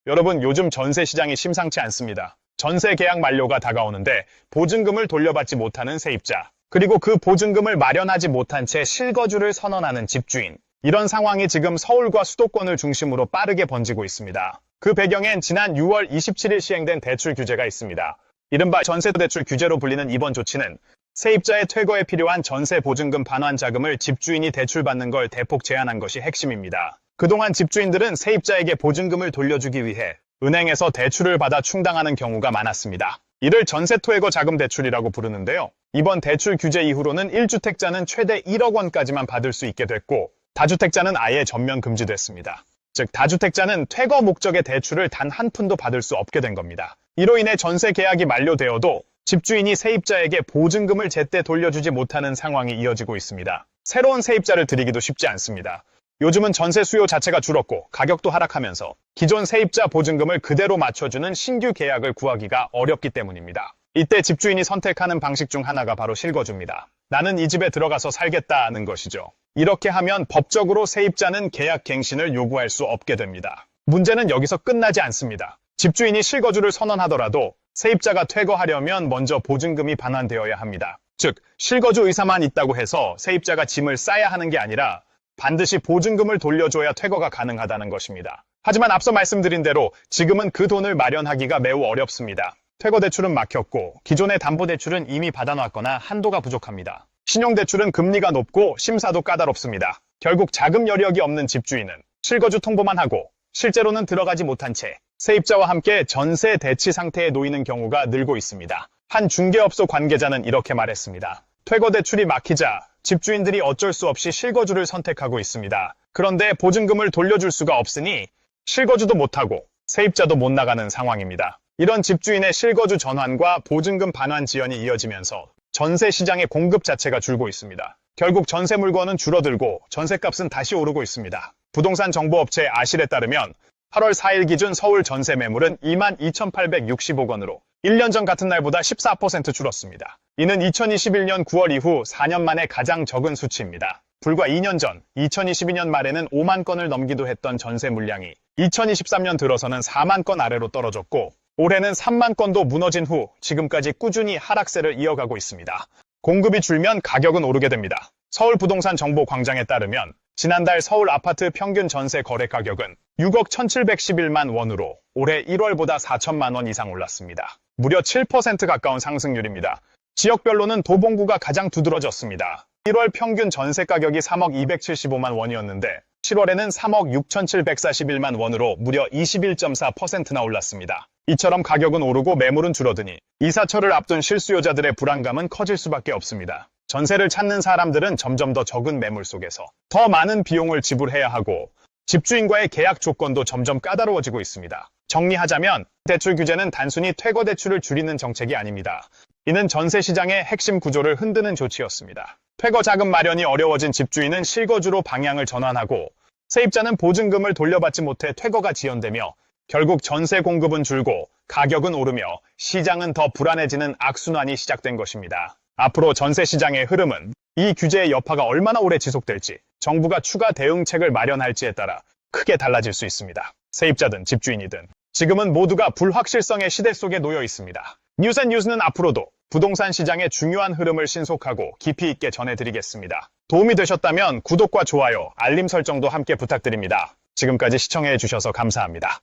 여러분, 요즘 전세 시장이 심상치 않습니다. 전세 계약 만료가 다가오는데 보증금을 돌려받지 못하는 세입자, 그리고 그 보증금을 마련하지 못한 채 실거주를 선언하는 집주인. 이런 상황이 지금 서울과 수도권을 중심으로 빠르게 번지고 있습니다. 그 배경엔 지난 6월 27일 시행된 대출 규제가 있습니다. 이른바 전세대출 규제로 불리는 이번 조치는 세입자의 퇴거에 필요한 전세 보증금 반환 자금을 집주인이 대출받는 걸 대폭 제한한 것이 핵심입니다. 그동안 집주인들은 세입자에게 보증금을 돌려주기 위해 은행에서 대출을 받아 충당하는 경우가 많았습니다. 이를 전세토해거 자금 대출이라고 부르는데요. 이번 대출 규제 이후로는 1주택자는 최대 1억 원까지만 받을 수 있게 됐고, 다주택자는 아예 전면 금지됐습니다. 즉, 다주택자는 퇴거 목적의 대출을 단 한 푼도 받을 수 없게 된 겁니다. 이로 인해 전세 계약이 만료되어도 집주인이 세입자에게 보증금을 제때 돌려주지 못하는 상황이 이어지고 있습니다. 새로운 세입자를 들이기도 쉽지 않습니다. 요즘은 전세 수요 자체가 줄었고 가격도 하락하면서 기존 세입자 보증금을 그대로 맞춰주는 신규 계약을 구하기가 어렵기 때문입니다. 이때 집주인이 선택하는 방식 중 하나가 바로 실거주입니다. 나는 이 집에 들어가서 살겠다는 것이죠. 이렇게 하면 법적으로 세입자는 계약 갱신을 요구할 수 없게 됩니다. 문제는 여기서 끝나지 않습니다. 집주인이 실거주를 선언하더라도 세입자가 퇴거하려면 먼저 보증금이 반환되어야 합니다. 즉, 실거주 의사만 있다고 해서 세입자가 짐을 싸야 하는 게 아니라 반드시 보증금을 돌려줘야 퇴거가 가능하다는 것입니다. 하지만 앞서 말씀드린 대로 지금은 그 돈을 마련하기가 매우 어렵습니다. 퇴거 대출은 막혔고 기존의 담보대출은 이미 받아놨거나 한도가 부족합니다. 신용대출은 금리가 높고 심사도 까다롭습니다. 결국 자금 여력이 없는 집주인은 실거주 통보만 하고 실제로는 들어가지 못한 채 세입자와 함께 전세 대치 상태에 놓이는 경우가 늘고 있습니다. 한 중개업소 관계자는 이렇게 말했습니다. 퇴거 대출이 막히자 집주인들이 어쩔 수 없이 실거주를 선택하고 있습니다. 그런데 보증금을 돌려줄 수가 없으니 실거주도 못하고 세입자도 못 나가는 상황입니다. 이런 집주인의 실거주 전환과 보증금 반환 지연이 이어지면서 전세 시장의 공급 자체가 줄고 있습니다. 결국 전세 물건은 줄어들고 전세값은 다시 오르고 있습니다. 부동산 정보업체 아실에 따르면 8월 4일 기준 서울 전세 매물은 22,860억 원으로 1년 전 같은 날보다 14% 줄었습니다. 이는 2021년 9월 이후 4년 만에 가장 적은 수치입니다. 불과 2년 전 2022년 말에는 5만 건을 넘기도 했던 전세 물량이 2023년 들어서는 4만 건 아래로 떨어졌고 올해는 3만 건도 무너진 후 지금까지 꾸준히 하락세를 이어가고 있습니다. 공급이 줄면 가격은 오르게 됩니다. 서울 부동산 정보 광장에 따르면 지난달 서울 아파트 평균 전세 거래 가격은 6억 1,711만 원으로 올해 1월보다 4천만 원 이상 올랐습니다. 무려 7% 가까운 상승률입니다. 지역별로는 도봉구가 가장 두드러졌습니다. 1월 평균 전세 가격이 3억 275만 원이었는데 7월에는 3억 6,741만 원으로 무려 21.4%나 올랐습니다. 이처럼 가격은 오르고 매물은 줄어드니 이사철을 앞둔 실수요자들의 불안감은 커질 수밖에 없습니다. 전세를 찾는 사람들은 점점 더 적은 매물 속에서 더 많은 비용을 지불해야 하고 집주인과의 계약 조건도 점점 까다로워지고 있습니다. 정리하자면 대출 규제는 단순히 퇴거 대출을 줄이는 정책이 아닙니다. 이는 전세 시장의 핵심 구조를 흔드는 조치였습니다. 퇴거 자금 마련이 어려워진 집주인은 실거주로 방향을 전환하고 세입자는 보증금을 돌려받지 못해 퇴거가 지연되며 결국 전세 공급은 줄고 가격은 오르며 시장은 더 불안해지는 악순환이 시작된 것입니다. 앞으로 전세 시장의 흐름은 이 규제의 여파가 얼마나 오래 지속될지 정부가 추가 대응책을 마련할지에 따라 크게 달라질 수 있습니다. 세입자든 집주인이든 지금은 모두가 불확실성의 시대 속에 놓여 있습니다. 뉴스앤뉴스는 앞으로도 부동산 시장의 중요한 흐름을 신속하고 깊이 있게 전해드리겠습니다. 도움이 되셨다면 구독과 좋아요, 알림 설정도 함께 부탁드립니다. 지금까지 시청해 주셔서 감사합니다.